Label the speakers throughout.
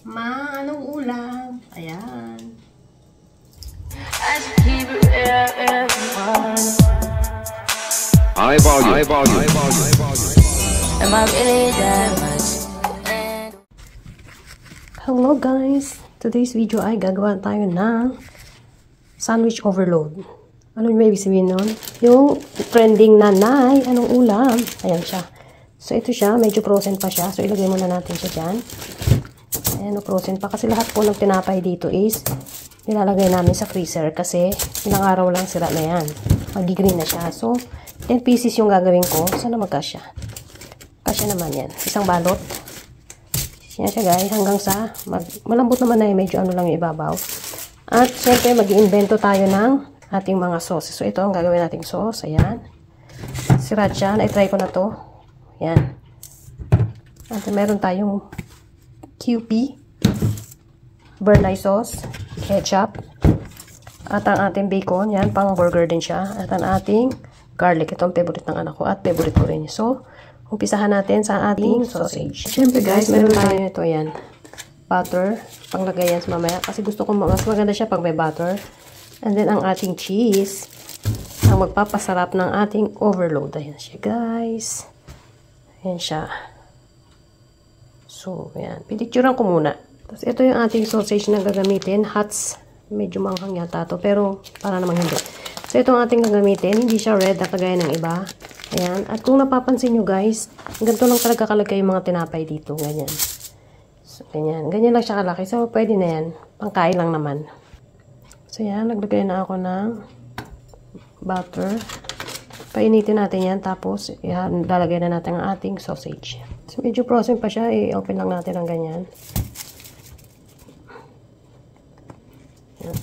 Speaker 1: Ma, anong ulam? Ayan.
Speaker 2: High volume. High volume. High volume. High volume.
Speaker 3: Am I really that much?
Speaker 1: Hello guys! Today's video ay gagawa tayo ng sandwich overload. Ano yung ibig sabihin nun? Yung trending nanay, anong ulam? Ayan siya. So ito siya, medyo frozen pa siya. So ilagay muna natin siya dyan. Ayan, frozen pa. Kasi lahat po ng tinapay dito is nilalagay namin sa freezer. Kasi ilang araw lang sila na yan. Mag-green na siya. So 10 pieces yung gagawin ko. Sana magkasya. Kasya naman yan. Isang balot. Yan siya guys, hanggang sa malambot naman na medyo ano lang yung ibabaw. At syempre mag-iimbento tayo ng ating mga sauces. So ito ang gagawin nating sauce. Ayan. Sriracha, na-try ko na to. Ayan. At meron tayong QP, Burnley sauce, ketchup, at ang ating bacon. Yan, pang burger din siya. At ang ating garlic. Ito ang favorite ng anak ko at favorite ko rin. So, umpisahan natin sa ating sausage. Siyempre guys, meron tayo nito yan. Butter. Panglagay yan sa mamaya. Kasi gusto ko mas maganda siya pag may butter. And then ang ating cheese. Ang magpapasarap ng ating overload. Ayan siya guys. Ayan siya. So, ayan. Pinicturean ko muna. Tapos ito yung ating sausage na gagamitin. Hats. Medyo manghang yata to. Pero para namang hindi. So, ito ang ating gagamitin. Hindi siya red na kagaya ng iba. Ayan. At kung napapansin nyo guys, ganito lang talaga kalagay yung mga tinapay dito. Ganyan. So, ganyan. Ganyan lang siya kalaki. So, pwede na yan. Pangkain lang naman. So, yan. Naglagay na ako ng butter. Painitin natin yan. Tapos, lalagay na natin ang ating sausage. So, medyo frozen pa siya. I-open lang natin ang ganyan. Yan.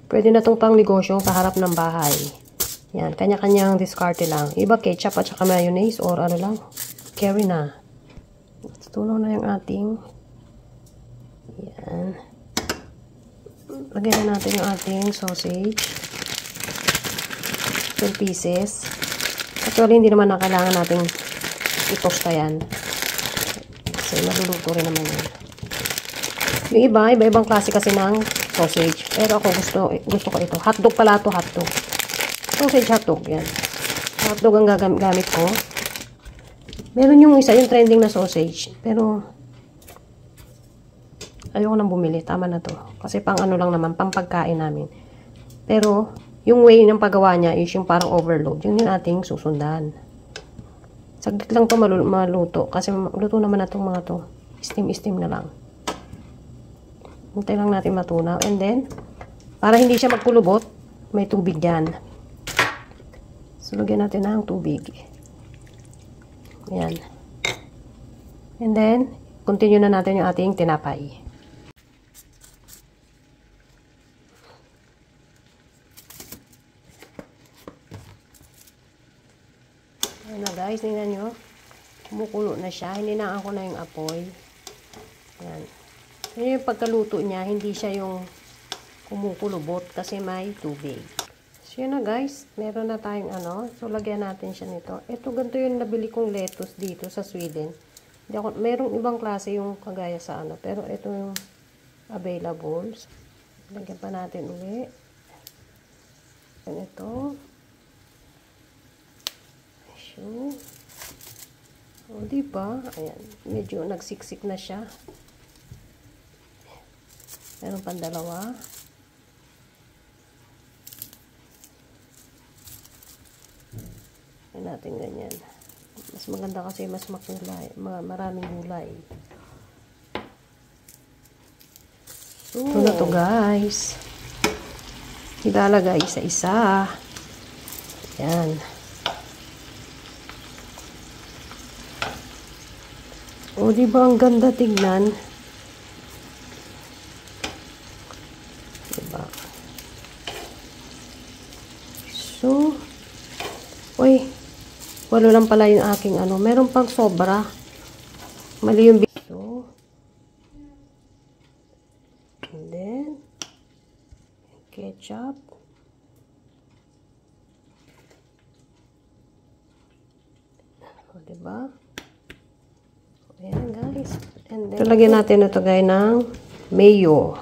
Speaker 1: Pwede na itong pang negosyo sa harap ng bahay. Yan, kanya-kanyang diskarte lang. Iba ketchup at saka mayonnaise or ano lang. Carry na. Tunaw na yung ating. Yan. Lagyan na natin yung ating sausage. 10 pieces. Actually, hindi naman na kailangan natin i-toasta yan. Kasi maluluto rin naman yan. Yung iba-ibang klase kasi ng sausage. Pero ako gusto ko ito. Hotdog pala ito, hotdog. Sausage hotdog, yan. Hotdog ang gamit ko. Meron yung isa, yung trending na sausage. Pero, ayoko nang bumili. Tama na to. Kasi pang ano lang naman, pang pagkain namin. Pero, yung way ng paggawa niya is yung parang overload. Yun yung ating susundan. Saglit lang to maluto. Kasi luto naman na itong mga to. Steam na lang. Hintay lang natin matunaw. And then, para hindi siya magkulubot, may tubig yan. So, lagyan natin ng tubig. Ayan. And then, continue na natin yung ating tinapay. Ayan na guys, tingnan nyo. Kumukulo na siya. Hindi na ako na yung apoy. Ayan. Yun yung pagkaluto niya, hindi siya yung kumukulubot kasi may tubig. So, yun na guys. Meron na tayong ano. So, lagyan natin siya nito. Ito, ganito yung nabili kong lettuce dito sa Sweden. Merong ibang klase yung kagaya sa ano. Pero ito yung available. Lagyan pa natin uli. And ito. So, o, diba? Ayan. Medyo nagsiksik na siya. Meron pang dalawa. Ayan natin ganyan. Mas maganda kasi mas makulay. Maraming gulay. So, ito na to guys. Ilalagay isa-isa. Ayan. O, diba ang ganda tignan? So, uy, walo lang pala yung aking ano. Meron pang sobra. Mali yung so, and then, ketchup. O, diba? Ayan, guys. And then, lagyan natin ito, guys, ng mayo.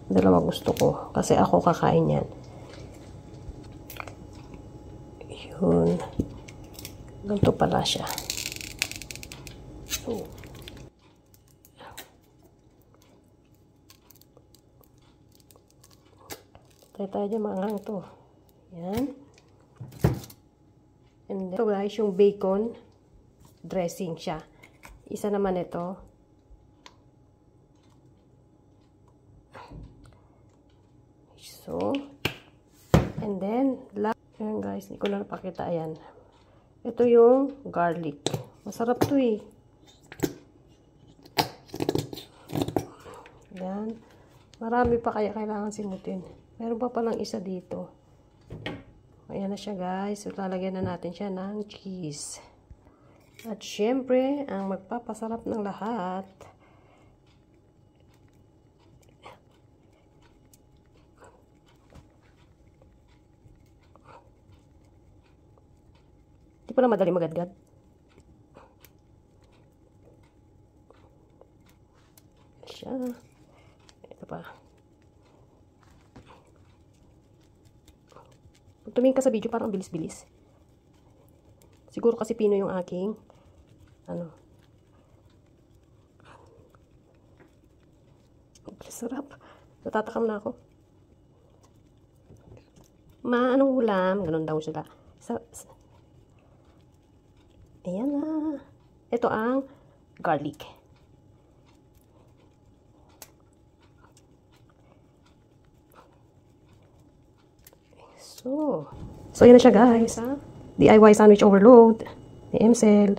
Speaker 1: Dalawa gusto ko. Kasi ako kakain yan. Yun. Ganito pala siya. So, tayo dyan maanghang to. Yan. And then, ito guys, yung bacon dressing siya. Isa naman ito. So, and then, ayan guys, hindi ko na napakita. Ayan. Ito yung garlic. Masarap to eh. Ayan. Marami pa kaya kailangan simutin. Meron pa palang isa dito. Ayan na siya guys. So, lalagyan na natin siya ng cheese. At syempre, ang magpapasarap ng lahat, di pa na madali magadgad. Siya. Ito pa. Pag tumingin ka sa video, parang bilis-bilis. Siguro kasi Pino yung aking ano. Sarap. Natatakam na ako. Anong ulam? Ganun daw sila. Ayan na. Ito ang garlic. So yan na siya guys. DIY sandwich overload. Ni Emsel.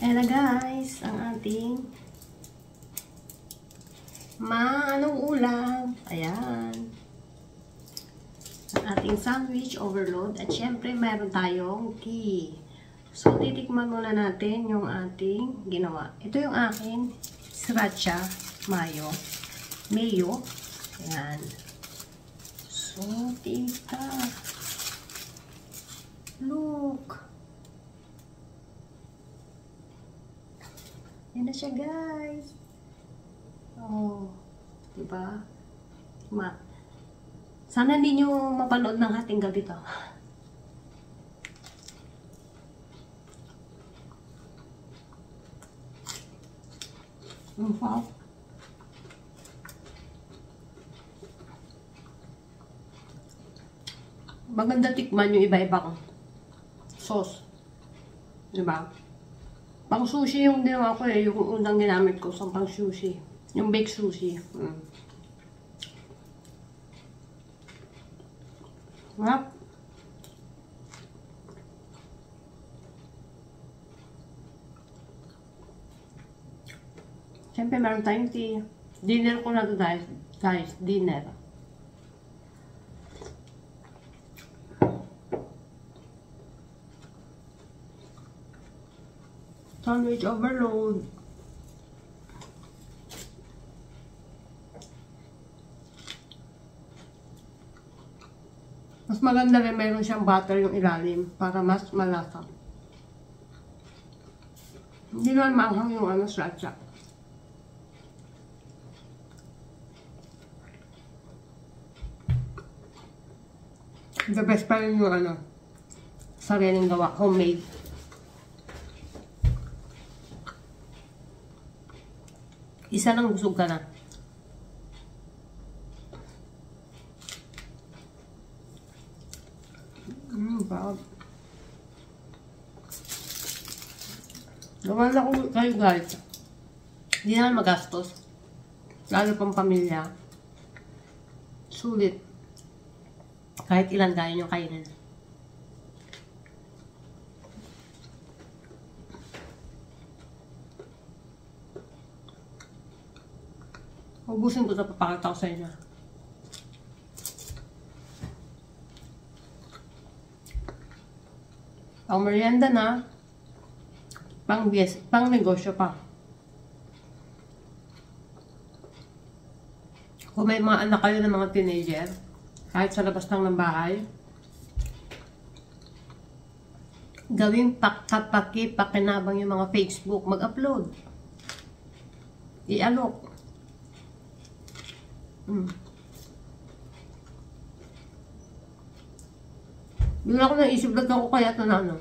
Speaker 1: Ayan na guys. Ang ating anong ulam? Ayan. Ang ating sandwich overload. At syempre meron tayong tea. So, titikman muna natin yung ating ginawa. Ito yung aking sriracha mayo. Ayan. So, tita. Look. Yan na siya, guys. Oh. Diba? Sana hindi nyo mapanood ng hating gabi to. Wow. Maganda tikman yung iba-ibang sauce. Diba? Pang sushi yung ginawa ko eh. Yung unang ginamit ko sa pang sushi. Yung baked sushi. Sarap. Siyempre, meron tayong tea. Dinner ko na to guys. Dinner. Sandwich overload. Mas maganda rin meron siyang butter yung ilalim para mas malasa. Hindi naman maanghang yung sriracha. The best pa rin yung sariling gawa, homemade. Isa lang busog ka na. Bawag. Gawa na ko kayo guys. Hindi naman magastos. Lalo pang pamilya. Sulit. Kahit ilan kaya nyo kainin. Ubusin ko ito, papakita ko sa inyo. Pang merienda na. Pang negosyo pa. Kung may mga anak kayo ng mga teenager, kahit sa labas lang ng bahay, gawing pakinabang yung mga Facebook, mag-upload. I-alok. Bigla ko naisip, lagyan ko kaya ito na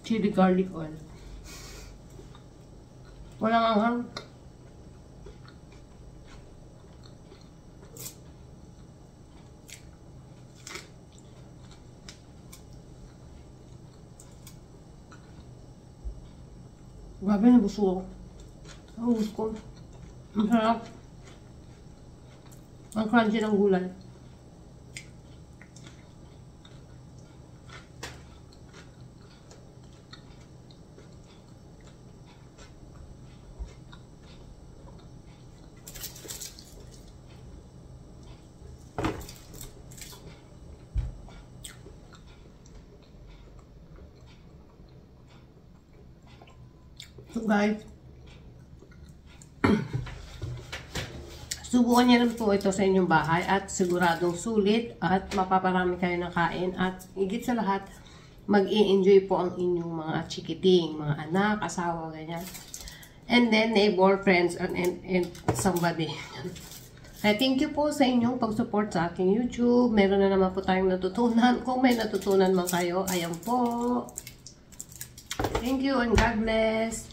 Speaker 1: chili garlic oil. Walang anghang. Grabe na buso. Ang gusto ko. Ang sarap. Ang crunchy ng gulay. So guys, subukan niyo rin po ito sa inyong bahay at siguradong sulit at mapaparami kayo ng kain at higit sa lahat, mag-i-enjoy po ang inyong mga chikiting, mga anak, asawa, ganyan. And then, neighbor, friends, and somebody. Kaya thank you po sa inyong pag-support sa aking YouTube. Meron na naman po tayong natutunan. Kung may natutunan man kayo, ayan po. Thank you and God bless.